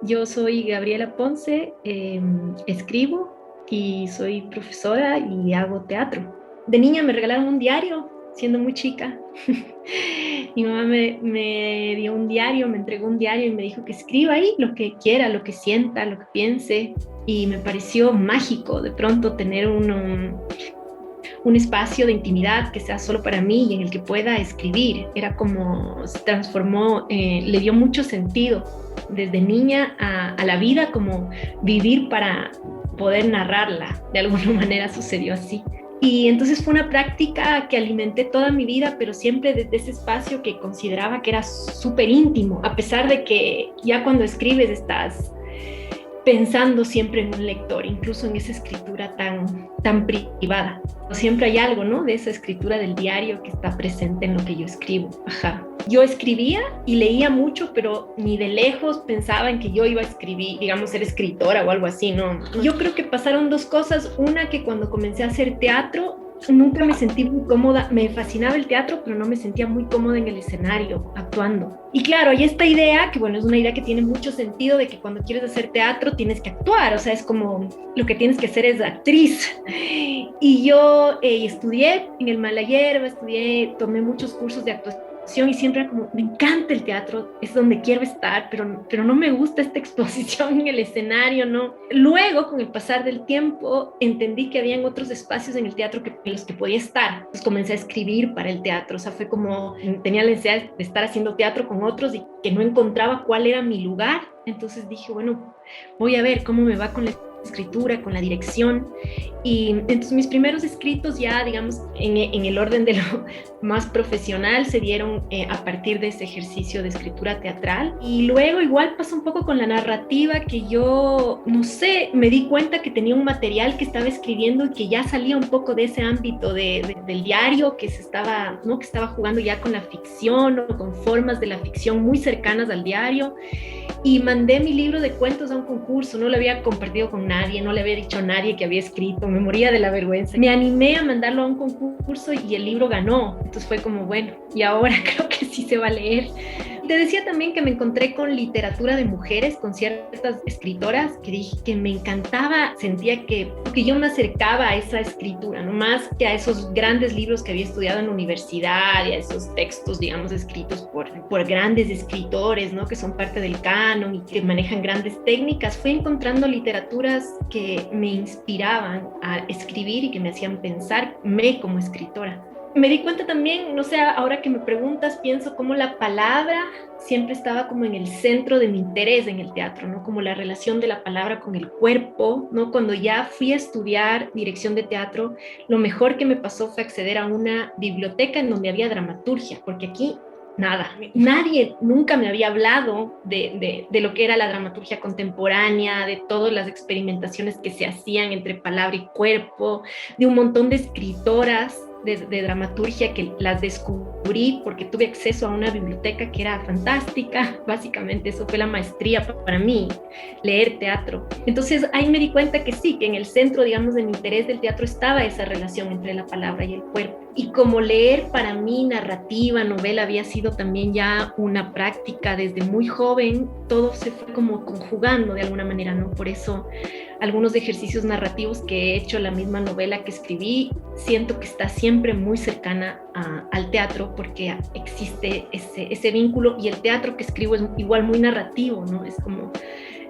Yo soy Gabriela Ponce, escribo y soy profesora y hago teatro. De niña me regalaron un diario, siendo muy chica. Mi mamá me dio un diario, me entregó un diario y me dijo que escriba ahí lo que quiera, lo que sienta, lo que piense. Y me pareció mágico de pronto tener un espacio de intimidad que sea solo para mí y en el que pueda escribir. Era como se transformó, le dio mucho sentido desde niña a la vida, como vivir para poder narrarla. De alguna manera sucedió así. Y entonces fue una práctica que alimenté toda mi vida, pero siempre desde ese espacio que consideraba que era súper íntimo, a pesar de que ya cuando escribes estás pensando siempre en un lector, incluso en esa escritura tan privada. Siempre hay algo, ¿no? De esa escritura del diario que está presente en lo que yo escribo. Ajá. Yo escribía y leía mucho, pero ni de lejos pensaba en que yo iba a escribir, digamos, ser escritora o algo así, ¿no? Yo creo que pasaron dos cosas. Una, que cuando comencé a hacer teatro, nunca me sentí muy cómoda. Me fascinaba el teatro, pero no me sentía muy cómoda en el escenario, actuando. Y claro, hay esta idea, que bueno, es una idea que tiene mucho sentido, de que cuando quieres hacer teatro tienes que actuar, o sea, es como lo que tienes que hacer es actriz. Y yo estudié en el Malayerba, tomé muchos cursos de actuación y siempre era como, me encanta el teatro, es donde quiero estar, pero no me gusta esta exposición en el escenario, ¿no? Luego, con el pasar del tiempo, entendí que habían otros espacios en el teatro en los que podía estar. Entonces comencé a escribir para el teatro, o sea, fue como, tenía la necesidad de estar haciendo teatro con otros y que no encontraba cuál era mi lugar. Entonces dije, bueno, voy a ver cómo me va con la escritura, con la dirección. Y entonces mis primeros escritos ya, digamos, en el orden de lo más profesional se dieron a partir de ese ejercicio de escritura teatral. Y luego igual pasó un poco con la narrativa, que yo, no sé, me di cuenta que tenía un material que estaba escribiendo y que ya salía un poco de ese ámbito del diario, que se estaba, ¿no? Que estaba jugando ya con la ficción o con formas de la ficción muy cercanas al diario. Y mandé mi libro de cuentos a un concurso, no lo había compartido con nadie, no le había dicho a nadie que había escrito, me moría de la vergüenza. Me animé a mandarlo a un concurso y el libro ganó. Entonces fue como, bueno, y ahora creo que sí se va a leer. Te decía también que me encontré con literatura de mujeres, con ciertas escritoras que dije que me encantaba, sentía que yo me acercaba a esa escritura, no más que a esos grandes libros que había estudiado en la universidad y a esos textos, digamos, escritos por grandes escritores, ¿no? Que son parte del canon y que manejan grandes técnicas. Fui encontrando literaturas que me inspiraban a escribir y que me hacían pensarme como escritora. Me di cuenta también, no sé, ahora que me preguntas, pienso cómo la palabra siempre estaba como en el centro de mi interés en el teatro, ¿no? Como la relación de la palabra con el cuerpo, ¿no? Cuando ya fui a estudiar dirección de teatro, lo mejor que me pasó fue acceder a una biblioteca en donde había dramaturgia, porque aquí nada, nadie nunca me había hablado de lo que era la dramaturgia contemporánea, de todas las experimentaciones que se hacían entre palabra y cuerpo, de un montón de escritoras de dramaturgia que las descubrí porque tuve acceso a una biblioteca que era fantástica. Básicamente eso fue la maestría para mí, leer teatro. Entonces ahí me di cuenta que sí, que en el centro, digamos, de mi interés del teatro estaba esa relación entre la palabra y el cuerpo. Y como leer para mí narrativa, novela, había sido también ya una práctica desde muy joven, todo se fue como conjugando de alguna manera, ¿no? Por eso algunos ejercicios narrativos que he hecho, la misma novela que escribí, siento que está siempre muy cercana al teatro, porque existe ese vínculo, y el teatro que escribo es igual muy narrativo, ¿no? Es como,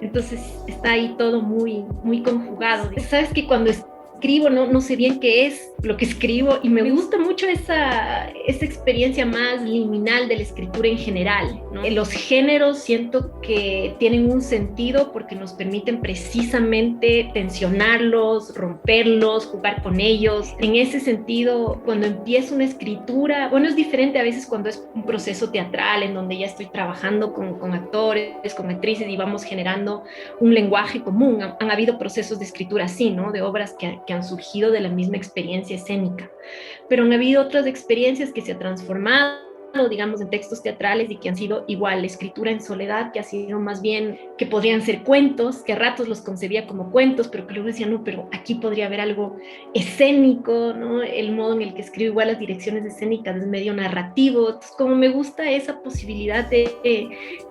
entonces está ahí todo muy conjugado. Sabes que cuando escribo no sé bien qué es lo que escribo, y me gusta mucho esa experiencia más liminal de la escritura en general, ¿no? Los géneros siento que tienen un sentido porque nos permiten precisamente tensionarlos, romperlos, jugar con ellos. En ese sentido, cuando empiezo una escritura, bueno, es diferente a veces cuando es un proceso teatral en donde ya estoy trabajando con actores, con actrices, y vamos generando un lenguaje común. Han habido procesos de escritura así, ¿no? De obras que han surgido de la misma experiencia escénica, pero han habido otras experiencias que se han transformado digamos, en textos teatrales y que han sido igual, escritura en soledad, que ha sido más bien, que podrían ser cuentos, que a ratos los concebía como cuentos, pero que luego decía, no, pero aquí podría haber algo escénico, ¿no? El modo en el que escribo igual las direcciones escénicas es medio narrativo. Entonces, como me gusta esa posibilidad de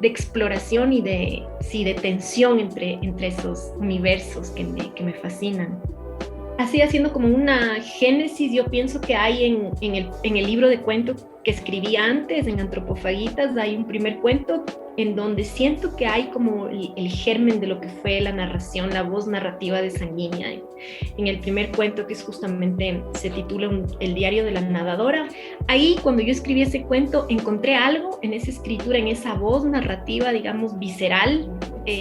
exploración y sí, de tensión entre esos universos que me fascinan. Así haciendo como una génesis, yo pienso que hay en el libro de cuentos que escribí antes, en Antropofagitas, hay un primer cuento en donde siento que hay como el germen de lo que fue la narración, la voz narrativa de Sanguínea. En el primer cuento, que es justamente, se titula El diario de la nadadora, ahí cuando yo escribí ese cuento encontré algo en esa escritura, en esa voz narrativa, digamos, visceral,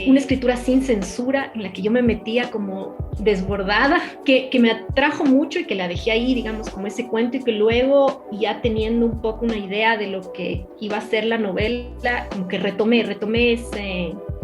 una escritura sin censura en la que yo me metía como desbordada, que me atrajo mucho y que la dejé ahí, digamos, como ese cuento, y que luego, ya teniendo un poco una idea de lo que iba a ser la novela, como que retomé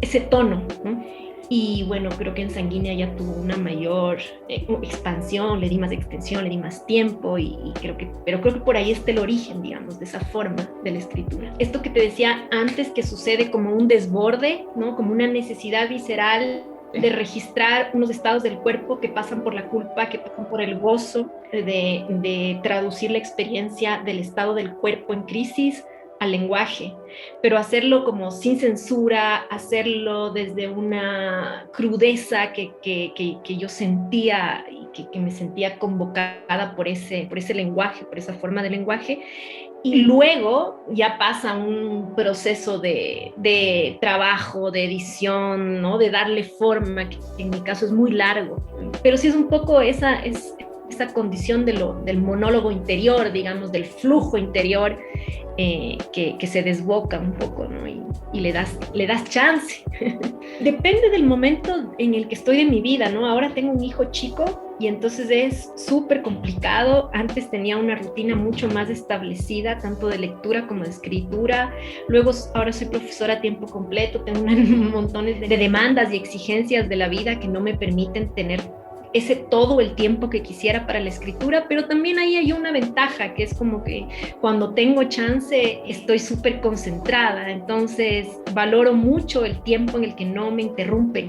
ese tono, ¿no? Y bueno, creo que en Sanguínea ya tuvo una mayor expansión, le di más extensión, le di más tiempo, pero creo que por ahí está el origen, digamos, de esa forma de la escritura. Esto que te decía antes, que sucede como un desborde, ¿no? Como una necesidad visceral de registrar unos estados del cuerpo que pasan por la culpa, que pasan por el gozo, de traducir la experiencia del estado del cuerpo en crisis al lenguaje, pero hacerlo como sin censura, hacerlo desde una crudeza que yo sentía y que me sentía convocada por ese lenguaje, por esa forma de lenguaje. Y luego ya pasa un proceso de trabajo, de edición, ¿no? De darle forma, que en mi caso es muy largo. Pero sí es un poco esa condición del monólogo interior, digamos, del flujo interior, que se desboca un poco, ¿no? Y le das chance. Depende del momento en el que estoy en mi vida, ¿no? Ahora tengo un hijo chico y entonces es súper complicado. Antes tenía una rutina mucho más establecida, tanto de lectura como de escritura. Luego, ahora soy profesora a tiempo completo, tengo montones de demandas y exigencias de la vida que no me permiten tener todo el tiempo que quisiera para la escritura, pero también ahí hay una ventaja, que es como que cuando tengo chance estoy súper concentrada, entonces valoro mucho el tiempo en el que no me interrumpen,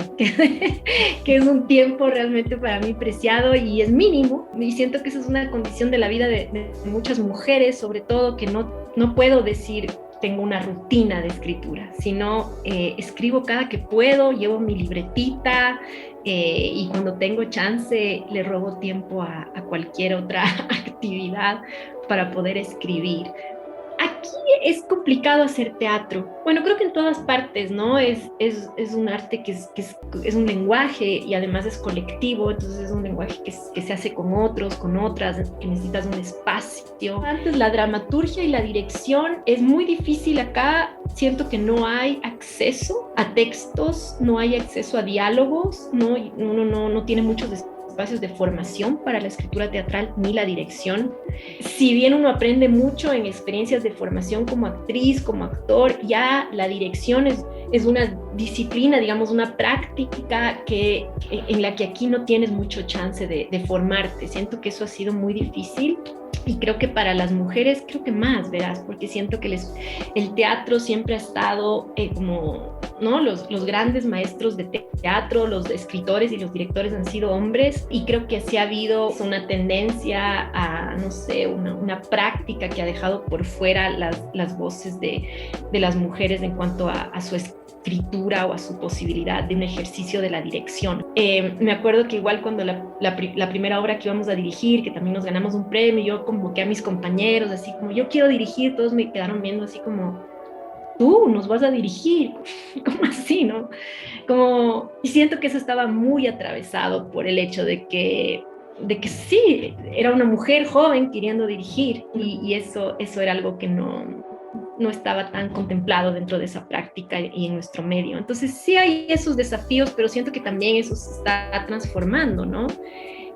que es un tiempo realmente para mí preciado y es mínimo, y siento que esa es una condición de la vida de muchas mujeres, sobre todo, que no puedo decir tengo una rutina de escritura, sino escribo cada que puedo, llevo mi libretita, y cuando tengo chance le robo tiempo a cualquier otra actividad para poder escribir. Aquí es complicado hacer teatro. Bueno, creo que en todas partes, ¿no? Es un arte que es un lenguaje y además es colectivo, entonces es un lenguaje que se hace con otros, con otras, que necesitas un espacio. Antes, la dramaturgia y la dirección es muy difícil acá. Siento que no hay acceso a textos, no hay acceso a diálogos, ¿no? Uno no tiene muchos espacios de formación para la escritura teatral ni la dirección. Si bien uno aprende mucho en experiencias de formación como actriz, como actor, ya la dirección es una disciplina, digamos, una práctica en la que aquí no tienes mucho chance de formarte. Siento que eso ha sido muy difícil. Y creo que para las mujeres, creo que más, verás, porque siento que el teatro siempre ha estado como, ¿no? Los grandes maestros de teatro, los escritores y los directores han sido hombres, y creo que sí ha habido una tendencia a, no sé, una práctica que ha dejado por fuera las voces de las mujeres en cuanto a su escritura o a su posibilidad de un ejercicio de la dirección. Me acuerdo que igual cuando la primera obra que íbamos a dirigir, que también nos ganamos un premio, yo convoqué a mis compañeros, así como yo quiero dirigir, todos me quedaron viendo así como, tú nos vas a dirigir, ¿cómo así, no? Y siento que eso estaba muy atravesado por el hecho de que sí, era una mujer joven queriendo dirigir, y eso era algo que no estaba tan contemplado dentro de esa práctica y en nuestro medio. Entonces sí hay esos desafíos, pero siento que también eso se está transformando, ¿no?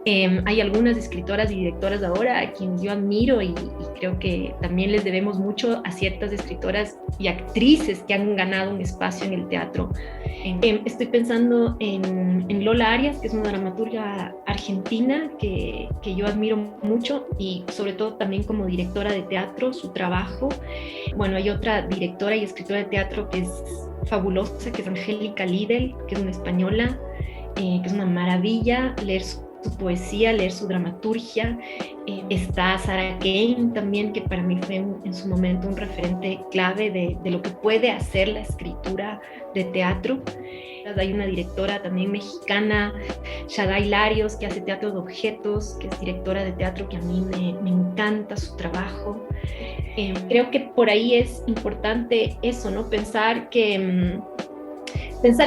Hay algunas escritoras y directoras ahora a quienes yo admiro y creo que también les debemos mucho a ciertas escritoras y actrices que han ganado un espacio en el teatro. Estoy pensando en Lola Arias, que es una dramaturga argentina que yo admiro mucho y sobre todo también como directora de teatro, su trabajo. Bueno, hay otra directora y escritora de teatro que es fabulosa, que es Angélica Lidl, que es una española, que es una maravilla leer su poesía, leer su dramaturgia. Está Sarah Kane también, que para mí fue en su momento un referente clave de lo que puede hacer la escritura de teatro. Hay una directora también mexicana, Shaddai Larios, que hace teatro de objetos, que es directora de teatro, que a mí me encanta su trabajo. Creo que por ahí es importante eso, ¿no? Pensar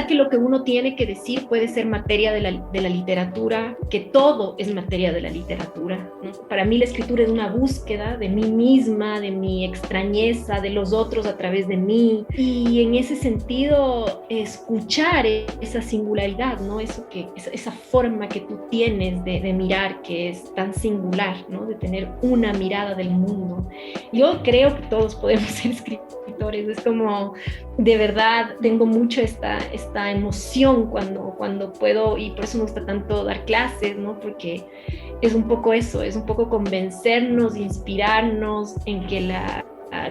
que lo que uno tiene que decir puede ser materia de la literatura, que todo es materia de la literatura, ¿no? Para mí la escritura es una búsqueda de mí misma, de mi extrañeza, de los otros a través de mí, y en ese sentido escuchar esa singularidad, ¿no? Esa forma que tú tienes de mirar, que es tan singular, ¿no? De tener una mirada del mundo. Yo creo que todos podemos ser escritores, es como, de verdad, tengo mucho esta emoción cuando puedo, y por eso me gusta tanto dar clases, ¿no? Porque es un poco eso, es un poco convencernos, inspirarnos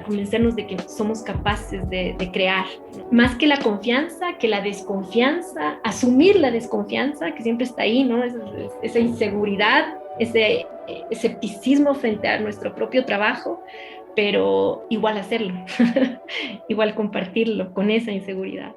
convencernos de que somos capaces de crear. Más que la confianza, que la desconfianza, asumir la desconfianza, que siempre está ahí, ¿no? Esa inseguridad, ese escepticismo frente a nuestro propio trabajo, pero igual hacerlo, igual compartirlo con esa inseguridad.